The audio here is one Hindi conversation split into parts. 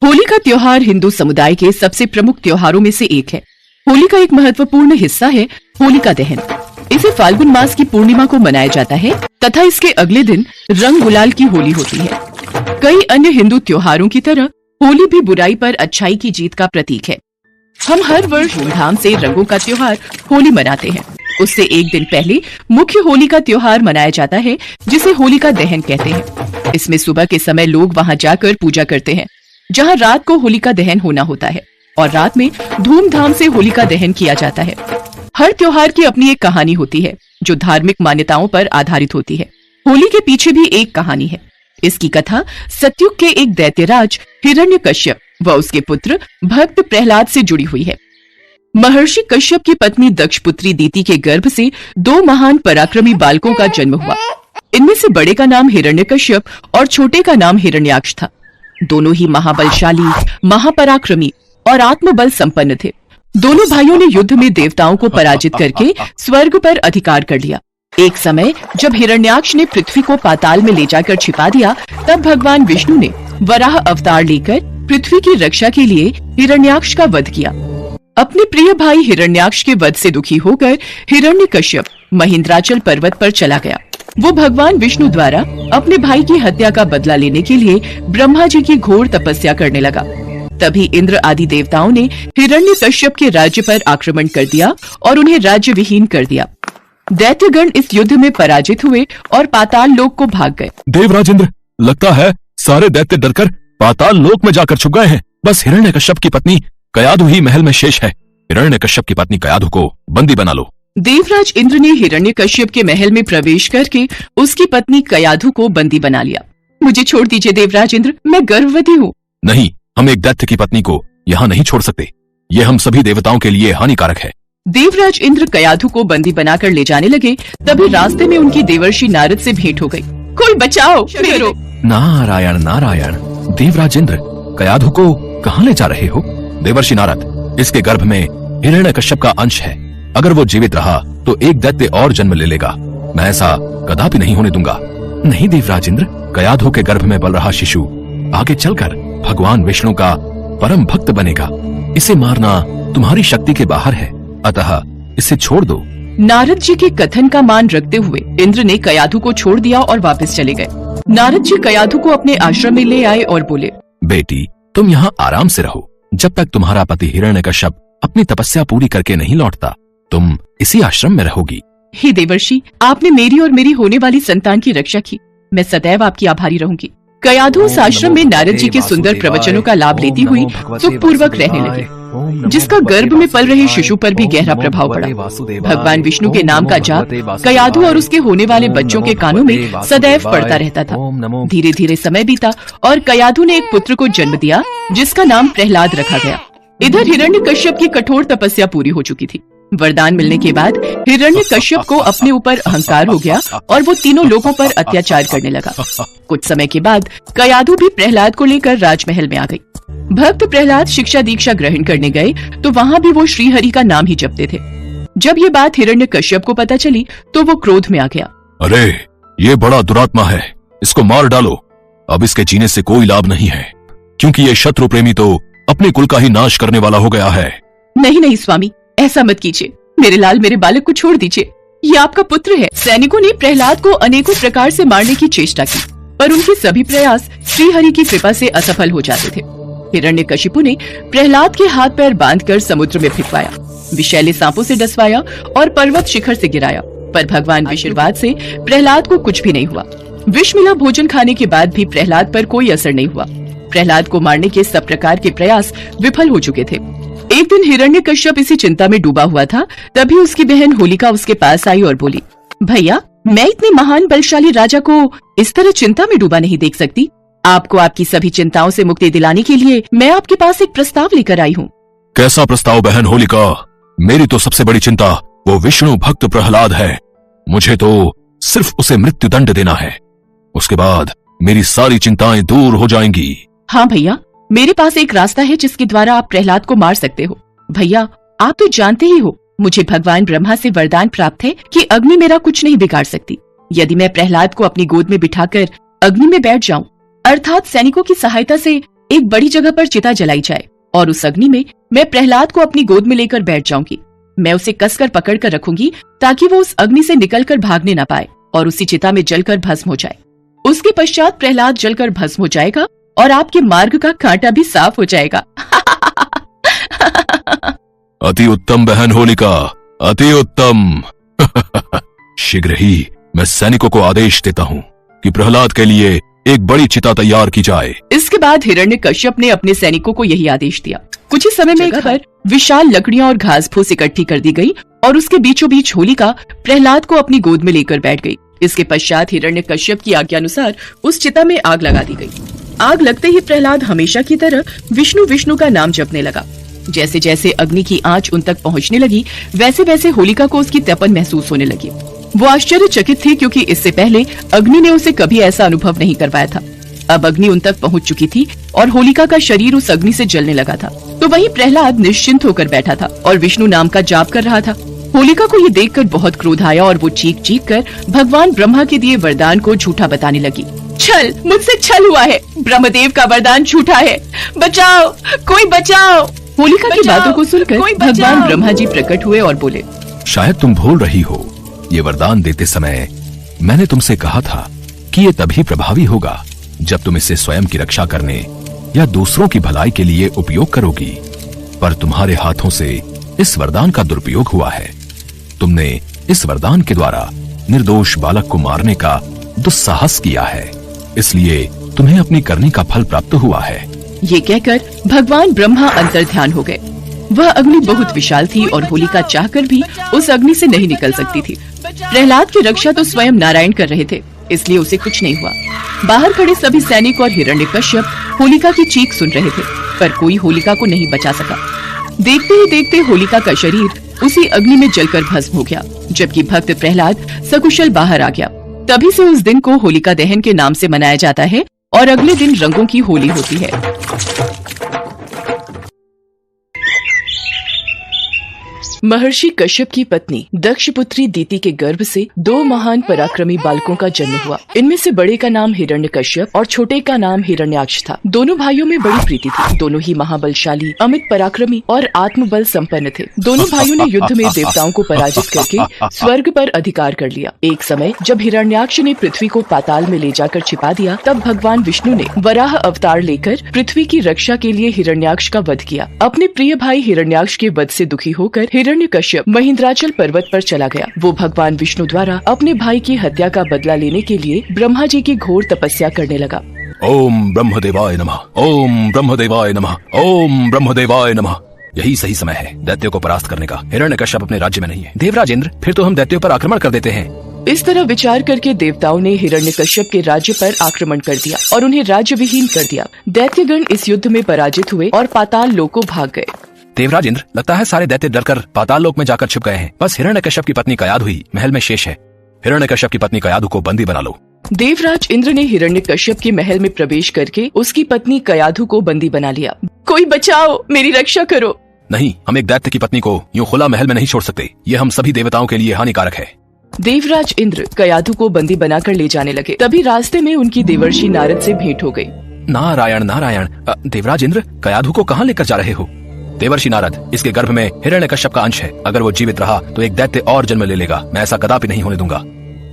होली का त्योहार हिंदू समुदाय के सबसे प्रमुख त्योहारों में से एक है। होली का एक महत्वपूर्ण हिस्सा है होलिका दहन। इसे फाल्गुन मास की पूर्णिमा को मनाया जाता है तथा इसके अगले दिन रंग गुलाल की होली होती है। कई अन्य हिंदू त्योहारों की तरह होली भी बुराई पर अच्छाई की जीत का प्रतीक है। हम हर वर्ष धूमधाम से रंगों का त्योहार होली मनाते हैं। उससे एक दिन पहले मुख्य होली का त्योहार मनाया जाता है, जिसे होलिका दहन कहते हैं। इसमें सुबह के समय लोग वहां जाकर पूजा करते हैं, जहां रात को होलिका दहन होना होता है और रात में धूमधाम से होलिका दहन किया जाता है। हर त्योहार की अपनी एक कहानी होती है, जो धार्मिक मान्यताओं पर आधारित होती है। होली के पीछे भी एक कहानी है। इसकी कथा सतयुग के एक दैत्यराज हिरण्यकश्यप व उसके पुत्र भक्त प्रहलाद से जुड़ी हुई है। महर्षि कश्यप की पत्नी दक्षपुत्री दीति के गर्भ से दो महान पराक्रमी बालकों का जन्म हुआ। इनमें से बड़े का नाम हिरण्यकश्यप और छोटे का नाम हिरण्याक्ष था। दोनों ही महाबलशाली, महापराक्रमी और आत्मबल संपन्न थे। दोनों भाइयों ने युद्ध में देवताओं को पराजित करके स्वर्ग पर अधिकार कर लिया। एक समय जब हिरण्याक्ष ने पृथ्वी को पाताल में ले जाकर छिपा दिया, तब भगवान विष्णु ने वराह अवतार लेकर पृथ्वी की रक्षा के लिए हिरण्याक्ष का वध किया। अपने प्रिय भाई हिरण्याक्ष के वध से दुखी होकर हिरण्यकश्यप महेंद्राचल पर्वत पर चला गया। वो भगवान विष्णु द्वारा अपने भाई की हत्या का बदला लेने के लिए ब्रह्मा जी की घोर तपस्या करने लगा। तभी इंद्र आदि देवताओं ने हिरण्यकश्यप के राज्य पर आक्रमण कर दिया और उन्हें राज्य विहीन कर दिया। दैत्यगण इस युद्ध में पराजित हुए और पाताल लोक को भाग गए। देवराज इंद्र, लगता है सारे दैत्य डरकर पाताल लोक में जाकर छुप गए हैं। बस हिरण्यकश्यप की पत्नी कयाधु ही महल में शेष है। हिरण्यकश्यप की पत्नी कयाधु को बंदी बना लो। देवराज इंद्र ने हिरण्यकश्यप के महल में प्रवेश करके उसकी पत्नी कयाधु को बंदी बना लिया। मुझे छोड़ दीजिए देवराज इंद्र, मैं गर्भवती हूँ। नहीं, हम एक दैत्य की पत्नी को यहाँ नहीं छोड़ सकते। ये हम सभी देवताओं के लिए हानिकारक है। देवराज इंद्र कयाधु को बंदी बनाकर ले जाने लगे, तभी रास्ते में उनकी देवर्षि नारद से भेंट हो गई। कोई बचाओ मेरे। नारायण नारायण। देवराज इंद्र, कयाधु को कहाँ ले जा रहे हो? देवर्षि नारद, इसके गर्भ में हिरण्यकश्यप का अंश है। अगर वो जीवित रहा तो एक दैत्य और जन्म ले लेगा। मैं ऐसा कदापि नहीं होने दूंगा। नहीं देवराज इंद्र, कयाधु के गर्भ में पल रहा शिशु आगे चलकर भगवान विष्णु का परम भक्त बनेगा। इसे मारना तुम्हारी शक्ति के बाहर है, अतः इसे छोड़ दो। नारद जी के कथन का मान रखते हुए इंद्र ने कयाधु को छोड़ दिया और वापस चले गए। नारद जी कयाधु को अपने आश्रम में ले आए और बोले, बेटी, तुम यहाँ आराम से रहो। जब तक तुम्हारा पति हिरण्यकश्यप अपनी तपस्या पूरी करके नहीं लौटता, तुम इसी आश्रम में रहोगी। हे देवर्षि, आपने मेरी और मेरी होने वाली संतान की रक्षा की। मैं सदैव आपकी आभारी रहूंगी। कयाधु उस आश्रम में नारद जी के सुंदर प्रवचनों का लाभ लेती हुई सुखपूर्वक रहने लगी, जिसका गर्भ में पल रहे शिशु पर भी गहरा प्रभाव पड़ा। भगवान विष्णु के नाम का जाप कयाधु और उसके होने वाले बच्चों के कानों में सदैव पड़ता रहता था। धीरे धीरे समय बीता और कयाधु ने एक पुत्र को जन्म दिया, जिसका नाम प्रहलाद रखा गया। इधर हिरण्यकश्यप की कठोर तपस्या पूरी हो चुकी थी। वरदान मिलने के बाद हिरण्यकश्यप को अपने ऊपर अहंकार हो गया और वो तीनों लोगों पर अत्याचार करने लगा। कुछ समय के बाद कयाधु भी प्रहलाद को लेकर राजमहल में आ गई। भक्त प्रहलाद शिक्षा दीक्षा ग्रहण करने गए तो वहाँ भी वो श्रीहरि का नाम ही जपते थे। जब ये बात हिरण्यकश्यप को पता चली तो वो क्रोध में आ गया। अरे, ये बड़ा दुरात्मा है, इसको मार डालो। अब इसके जीने से कोई लाभ नहीं है, क्योंकि ये शत्रु प्रेमी तो अपने कुल का ही नाश करने वाला हो गया है। नहीं नहीं स्वामी, ऐसा मत कीजिए। मेरे लाल, मेरे बालक को छोड़ दीजिए। ये आपका पुत्र है। सैनिकों ने प्रहलाद को अनेकों प्रकार से मारने की चेष्टा की, पर उनके सभी प्रयास श्रीहरि की कृपा से असफल हो जाते थे। हिरण्यकशिपु ने प्रहलाद के हाथ पैर बांधकर समुद्र में फेंकवाया, विषैले सांपों से डसवाया और पर्वत शिखर से गिराया, पर भगवान के आशीर्वाद से प्रहलाद को कुछ भी नहीं हुआ। विष मिला भोजन खाने के बाद भी प्रहलाद पर कोई असर नहीं हुआ। प्रहलाद को मारने के सब प्रकार के प्रयास विफल हो चुके थे। एक दिन हिरण्यकश्यप इसी चिंता में डूबा हुआ था, तभी उसकी बहन होलिका उसके पास आई और बोली, भैया, मैं इतने महान बलशाली राजा को इस तरह चिंता में डूबा नहीं देख सकती। आपको आपकी सभी चिंताओं से मुक्ति दिलाने के लिए मैं आपके पास एक प्रस्ताव लेकर आई हूँ। कैसा प्रस्ताव बहन होलिका? मेरी तो सबसे बड़ी चिंता वो विष्णु भक्त प्रहलाद है। मुझे तो सिर्फ उसे मृत्यु दंड देना है, उसके बाद मेरी सारी चिंताएं दूर हो जाएंगी। हाँ भैया, मेरे पास एक रास्ता है जिसके द्वारा आप प्रहलाद को मार सकते हो। भैया, आप तो जानते ही हो, मुझे भगवान ब्रह्मा से वरदान प्राप्त है कि अग्नि मेरा कुछ नहीं बिगाड़ सकती। यदि मैं प्रहलाद को अपनी गोद में बिठाकर अग्नि में बैठ जाऊं, अर्थात सैनिकों की सहायता से एक बड़ी जगह पर चिता जलाई जाए और उस अग्नि में मैं प्रहलाद को अपनी गोद में लेकर बैठ जाऊंगी। मैं उसे कसकर पकड़ कर रखूंगी ताकि वो उस अग्नि से निकलकर भागने न पाए और उसी चिता में जलकर भस्म हो जाए। उसके पश्चात प्रहलाद जलकर भस्म हो जाएगा और आपके मार्ग का कांटा भी साफ हो जाएगा। अति उत्तम बहन होलिका, अति उत्तम। शीघ्र ही मैं सैनिकों को आदेश देता हूँ कि प्रहलाद के लिए एक बड़ी चिता तैयार की जाए। इसके बाद हिरण्यकश्यप ने अपने सैनिकों को यही आदेश दिया। कुछ ही समय में एक पर विशाल लकड़ियां और घास फूस इकट्ठी कर दी गई और उसके बीचों बीच होलिका प्रहलाद को अपनी गोद में लेकर बैठ गई। इसके पश्चात हिरण्यकश्यप की आज्ञा अनुसार उस चिता में आग लगा दी गई। आग लगते ही प्रहलाद हमेशा की तरह विष्णु विष्णु का नाम जपने लगा। जैसे जैसे अग्नि की आंच उन तक पहुंचने लगी, वैसे वैसे होलिका को उसकी तपन महसूस होने लगी। वो आश्चर्यचकित थी क्योंकि इससे पहले अग्नि ने उसे कभी ऐसा अनुभव नहीं करवाया था। अब अग्नि उन तक पहुंच चुकी थी और होलिका का शरीर उस अग्नि से जलने लगा था। तो वहीं प्रहलाद निश्चिंत होकर बैठा था और विष्णु नाम का जाप कर रहा था। होलिका को ये देखकर बहुत क्रोध आया और वो चीख चीख कर भगवान ब्रह्मा के दिए वरदान को झूठा बताने लगी। छल, मुझसे छल हुआ है, ब्रह्मदेव का वरदान झूठा है, बचाओ, कोई बचाओ। होलिका की बातों को सुनकर भगवान ब्रह्मा जी प्रकट हुए और बोले, शायद तुम भूल रही हो, ये वरदान देते समय मैंने तुमसे कहा था कि ये तभी प्रभावी होगा जब तुम इसे स्वयं की रक्षा करने या दूसरों की भलाई के लिए उपयोग करोगी। पर तुम्हारे हाथों से इस वरदान का दुरुपयोग हुआ है। तुमने इस वरदान के द्वारा निर्दोष बालक को मारने का दुस्साहस किया है, इसलिए तुम्हें अपनी करनी का फल प्राप्त हुआ है। ये कहकर भगवान ब्रह्मा अंतर्ध्यान हो गए। वह अग्नि बहुत विशाल थी और होलिका चाहकर भी उस अग्नि से नहीं निकल सकती थी। प्रहलाद की रक्षा तो स्वयं नारायण कर रहे थे, इसलिए उसे कुछ नहीं हुआ। बाहर खड़े सभी सैनिक और हिरण्यकश्यप होलिका की चीख सुन रहे थे, पर कोई होलिका को नहीं बचा सका। देखते ही देखते होलिका का शरीर उसी अग्नि में जलकर भस्म हो गया, जबकि भक्त प्रहलाद सकुशल बाहर आ गया। तभी से उस दिन को होलिका दहन के नाम से मनाया जाता है और अगले दिन रंगों की होली होती है। महर्षि कश्यप की पत्नी दक्ष पुत्री दीति के गर्भ से 2 महान पराक्रमी बालकों का जन्म हुआ। इनमें से बड़े का नाम हिरण्यकश्यप और छोटे का नाम हिरण्याक्ष था। दोनों भाइयों में बड़ी प्रीति थी। दोनों ही महाबलशाली, अमित पराक्रमी और आत्मबल संपन्न थे। दोनों भाइयों ने युद्ध में देवताओं को पराजित करके स्वर्ग पर अधिकार कर लिया। एक समय जब हिरण्याक्ष ने पृथ्वी को पाताल में ले जाकर छिपा दिया, तब भगवान विष्णु ने वराह अवतार लेकर पृथ्वी की रक्षा के लिए हिरण्याक्ष का वध किया। अपने प्रिय भाई हिरण्याक्ष के वध से दुखी होकर हिरण्यकश्यप महेंद्राचल पर्वत पर चला गया। वो भगवान विष्णु द्वारा अपने भाई की हत्या का बदला लेने के लिए ब्रह्मा जी की घोर तपस्या करने लगा। ओम ब्रह्मदेवाय नमः, ओम ब्रह्मदेवाय नमः, ओम ब्रह्मदेवाय नमः। यही सही समय है दैत्यों को परास्त करने का। हिरण्यकश्यप अपने राज्य में नहीं है। देवराज इंद्र, फिर तो हम दैत्यों पर आक्रमण कर देते हैं। इस तरह विचार करके देवताओं ने हिरण्यकश्यप के राज्य पर आक्रमण कर दिया और उन्हें राज्य विहीन कर दिया। दैत्यगण इस युद्ध में पराजित हुए और पाताल लोक को भाग गए। देवराज इंद्र, लगता है सारे दैत्य डरकर पाताल लोक में जाकर छिप गए हैं। बस हिरण्यकश्यप की पत्नी कयाधु ही महल में शेष है। हिरण्यकश्यप की पत्नी कयाधु को बंदी बना लो। देवराज इंद्र ने हिरण्यकश्यप के महल में प्रवेश करके उसकी पत्नी कयाधु को बंदी बना लिया। कोई बचाओ, मेरी रक्षा करो। नहीं, हम एक दैत्य की पत्नी को यूं खुला महल में नहीं छोड़ सकते। ये हम सभी देवताओं के लिए हानिकारक है। देवराज इंद्र कयाधु को बंदी बनाकर ले जाने लगे। तभी रास्ते में उनकी देवर्षि नारद से भेंट हो गई। नारायण नारायण। देवराज इंद्र, कयाधु को कहाँ लेकर जा रहे हो? देवर्षि नारद, इसके गर्भ में हिरण्यकश्यप का अंश है। अगर वो जीवित रहा तो एक दैत्य और जन्म ले लेगा। मैं ऐसा कदापि नहीं होने दूंगा।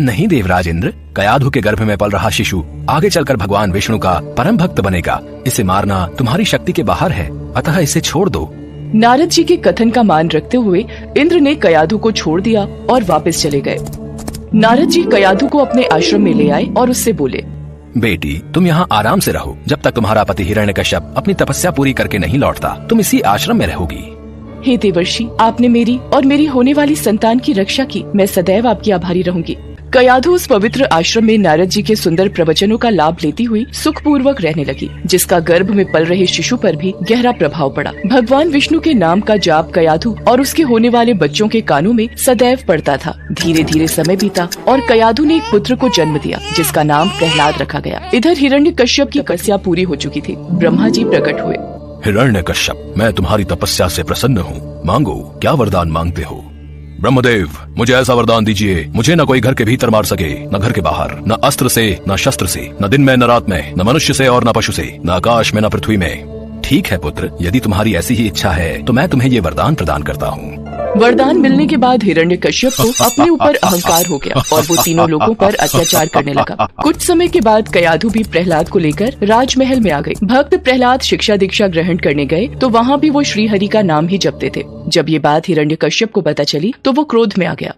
नहीं देवराज इंद्र, कयाधु के गर्भ में पल रहा शिशु आगे चलकर भगवान विष्णु का परम भक्त बनेगा। इसे मारना तुम्हारी शक्ति के बाहर है, अतः इसे छोड़ दो। नारद जी के कथन का मान रखते हुए इंद्र ने कयाधु को छोड़ दिया और वापस चले गए। नारद जी कयाधु को अपने आश्रम में ले आए और उससे बोले, बेटी, तुम यहाँ आराम से रहो। जब तक तुम्हारा पति हिरण्यकश्यप अपनी तपस्या पूरी करके नहीं लौटता, तुम इसी आश्रम में रहोगी। हे देवर्षि, आपने मेरी और मेरी होने वाली संतान की रक्षा की। मैं सदैव आपकी आभारी रहूंगी। कयाधु उस पवित्र आश्रम में नारद जी के सुंदर प्रवचनों का लाभ लेती हुई सुखपूर्वक रहने लगी, जिसका गर्भ में पल रहे शिशु पर भी गहरा प्रभाव पड़ा। भगवान विष्णु के नाम का जाप कयाधु और उसके होने वाले बच्चों के कानों में सदैव पड़ता था। धीरे धीरे समय बीता और कयाधु ने एक पुत्र को जन्म दिया, जिसका नाम प्रहलाद रखा गया। इधर हिरण्यकश्यप की तपस्या पूरी हो चुकी थी। ब्रह्मा जी प्रकट हुए। हिरण्यकश्यप, मैं तुम्हारी तपस्या से प्रसन्न हूँ। मांगो, क्या वरदान मांगते हो? ब्रह्मदेव, मुझे ऐसा वरदान दीजिए, मुझे न कोई घर के भीतर मार सके, न घर के बाहर, न अस्त्र से, न शस्त्र से, न दिन में, न रात में, न मनुष्य से और न पशु से, न आकाश में, न पृथ्वी में। ठीक है पुत्र, यदि तुम्हारी ऐसी ही इच्छा है तो मैं तुम्हें ये वरदान प्रदान करता हूँ। वरदान मिलने के बाद हिरण्यकश्यप को अपने ऊपर अहंकार हो गया और वो तीनों लोगों पर अत्याचार करने लगा। कुछ समय के बाद कयाधु भी प्रहलाद को लेकर राजमहल में आ गए। भक्त प्रहलाद शिक्षा दीक्षा ग्रहण करने गए तो वहाँ भी वो श्रीहरि का नाम ही जपते थे। जब ये बात हिरण्यकश्यप को पता चली तो वो क्रोध में आ गया।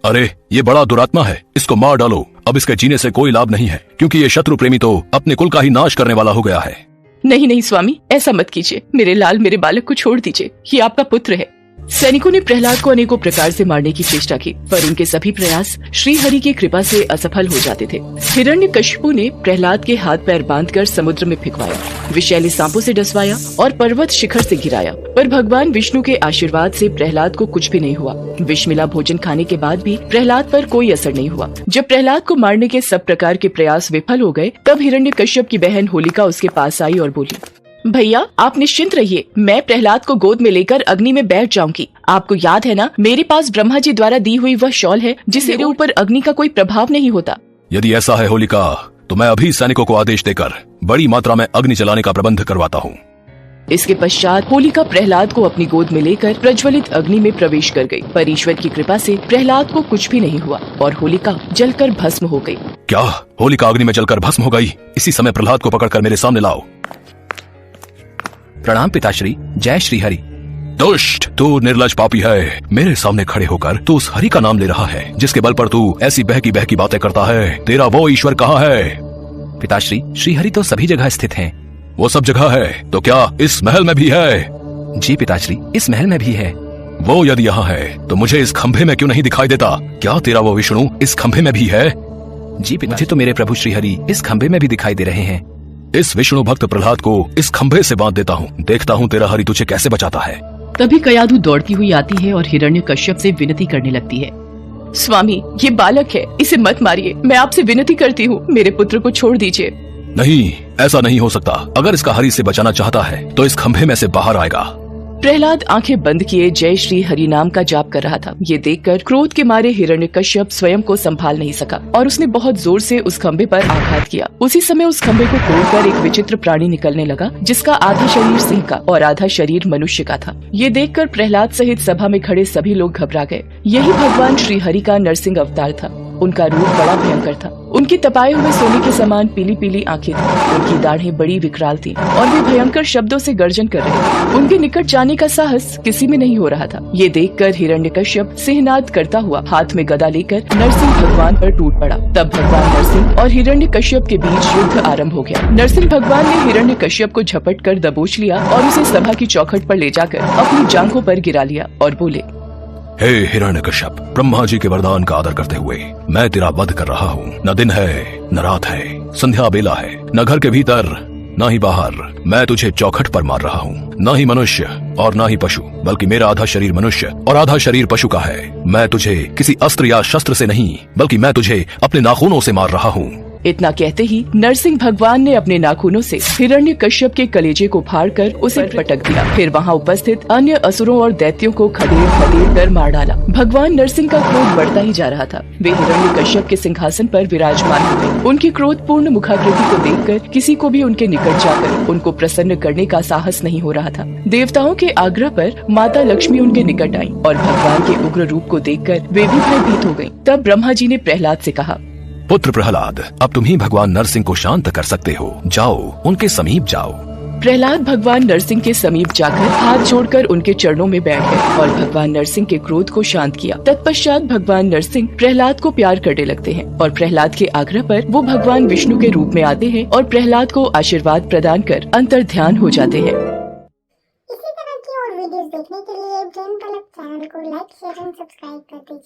अरे ये बड़ा दुरात्मा है, इसको मार डालो। अब इसके जीने से कोई लाभ नहीं है, क्योंकि ये शत्रु प्रेमी तो अपने कुल का ही नाश करने वाला हो गया है। नहीं नहीं स्वामी, ऐसा मत कीजिए। मेरे लाल, मेरे बालक को छोड़ दीजिए, ये आपका पुत्र है। सैनिकों ने प्रहलाद को अनेकों प्रकार से मारने की चेष्टा की, पर उनके सभी प्रयास श्री हरि की कृपा से असफल हो जाते थे। हिरण्यकशिपु ने प्रहलाद के हाथ पैर बांधकर समुद्र में फेंकवाया, विषैले सांपों से डसवाया और पर्वत शिखर से गिराया, पर भगवान विष्णु के आशीर्वाद से प्रहलाद को कुछ भी नहीं हुआ। विष मिला भोजन खाने के बाद भी प्रहलाद पर कोई असर नहीं हुआ। जब प्रहलाद को मारने के सब प्रकार के प्रयास विफल हो गए, तब हिरण्यकश्यप की बहन होलिका उसके पास आई और बोली, भैया आप निश्चिंत रहिए, मैं प्रहलाद को गोद में लेकर अग्नि में बैठ जाऊंगी। आपको याद है ना, मेरे पास ब्रह्मा जी द्वारा दी हुई वह शॉल है जिससे मेरे ऊपर अग्नि का कोई प्रभाव नहीं होता। यदि ऐसा है होलिका, तो मैं अभी सैनिकों को आदेश देकर बड़ी मात्रा में अग्नि जलाने का प्रबंध करवाता हूँ। इसके पश्चात होलिका प्रहलाद को अपनी गोद में लेकर प्रज्वलित अग्नि में प्रवेश कर गई, पर ईश्वर की कृपा से प्रहलाद को कुछ भी नहीं हुआ और होलिका जलकर भस्म हो गई। क्या होलिका अग्नि में जलकर भस्म हो गई? इसी समय प्रहलाद को पकड़कर मेरे सामने लाओ। प्रणाम पिताश्री, जय श्री हरि। दुष्ट, तू निर्लज पापी है। मेरे सामने खड़े होकर तू उस हरि का नाम ले रहा है जिसके बल पर तू ऐसी बहकी बहकी बातें करता है। तेरा वो ईश्वर कहाँ है? पिताश्री, श्री हरि तो सभी जगह स्थित हैं। वो सब जगह है तो क्या इस महल में भी है? जी पिताश्री, इस महल में भी है। वो यदि यहाँ है तो मुझे इस खंभे में क्यों नहीं दिखाई देता? क्या तेरा वो विष्णु इस खंभे में भी है? जी पिताश्री, मुझे तो मेरे प्रभु श्री हरि इस खंभे में भी दिखाई दे रहे हैं। इस विष्णु भक्त प्रहलाद को इस खंभे से बांध देता हूँ, देखता हूँ तेरा हरि तुझे कैसे बचाता है। तभी कयाधु दौड़ती हुई आती है और हिरण्यकश्यप से विनती करने लगती है, स्वामी ये बालक है, इसे मत मारिए, मैं आपसे विनती करती हूँ, मेरे पुत्र को छोड़ दीजिए। नहीं, ऐसा नहीं हो सकता। अगर इसका हरि से बचाना चाहता है तो इस खंभे में से बाहर आएगा। प्रहलाद आंखें बंद किए जय श्री हरि नाम का जाप कर रहा था। ये देखकर क्रोध के मारे हिरण्यकश्यप स्वयं को संभाल नहीं सका और उसने बहुत जोर से उस खंभे पर आघात किया। उसी समय उस खंभे को तोड़कर एक विचित्र प्राणी निकलने लगा जिसका आधा शरीर सिंह का और आधा शरीर मनुष्य का था। ये देखकर प्रहलाद सहित सभा में खड़े सभी लोग घबरा गए। यही भगवान श्री हरि का नरसिंह अवतार था। उनका रूप बड़ा भयंकर था। उनकी तपाए हुए सोने के समान पीली पीली आंखें थी, उनकी दाढ़ें बड़ी विकराल थी और वे भयंकर शब्दों से गर्जन कर रहे थे। उनके निकट जाने का साहस किसी में नहीं हो रहा था। ये देखकर हिरण्यकश्यप सिंहनाद करता हुआ हाथ में गदा लेकर नरसिंह भगवान पर टूट पड़ा। तब भगवान नरसिंह और हिरण्यकश्यप के बीच युद्ध आरंभ हो गया। नरसिंह भगवान ने हिरण्यकश्यप को झपट कर दबोच लिया और उसे सभा की चौखट पर ले जाकर अपनी जांघों पर गिरा लिया और बोले, हे हिरण्यकश्यप, ब्रह्मा जी के वरदान का आदर करते हुए मैं तेरा वध कर रहा हूँ। न दिन है न रात है, संध्या बेला है, न घर के भीतर न ही बाहर। मैं तुझे चौखट पर मार रहा हूँ। न ही मनुष्य और न ही पशु, बल्कि मेरा आधा शरीर मनुष्य और आधा शरीर पशु का है। मैं तुझे किसी अस्त्र या शस्त्र से नहीं, बल्कि मैं तुझे अपने नाखूनों से मार रहा हूँ। इतना कहते ही नरसिंह भगवान ने अपने नाखूनों से हिरण्यकश्यप के कलेजे को फाड़कर उसे पटक दिया। फिर वहाँ उपस्थित अन्य असुरों और दैत्यों को खदेड़ खदेड़ कर मार डाला। भगवान नरसिंह का क्रोध बढ़ता ही जा रहा था। वे हिरण्यकश्यप के सिंहासन पर विराजमान हो गए। उनकी क्रोध पूर्ण मुखाकृति को देखकर किसी को भी उनके निकट जाकर उनको प्रसन्न करने का साहस नहीं हो रहा था। देवताओं के आग्रह पर माता लक्ष्मी उनके निकट आई और भगवान के उग्र रूप को देखकर वे भी भयभीत हो गयी। तब ब्रह्मा जी ने प्रहलाद से कहा, पुत्र प्रहलाद, अब तुम ही भगवान नरसिंह को शांत कर सकते हो। जाओ, उनके समीप जाओ। प्रहलाद भगवान नरसिंह के समीप जाकर हाथ जोड़कर उनके चरणों में बैठ गए और भगवान नरसिंह के क्रोध को शांत किया। तत्पश्चात भगवान नरसिंह प्रहलाद को प्यार करने लगते हैं और प्रहलाद के आग्रह पर वो भगवान विष्णु के रूप में आते हैं और प्रहलाद को आशीर्वाद प्रदान कर अंतर ध्यान हो जाते हैं। इसी तरह की और वीडियोस देखने के लिए चैनल को लाइक, शेयर एंड सब्सक्राइब कर दीजिए।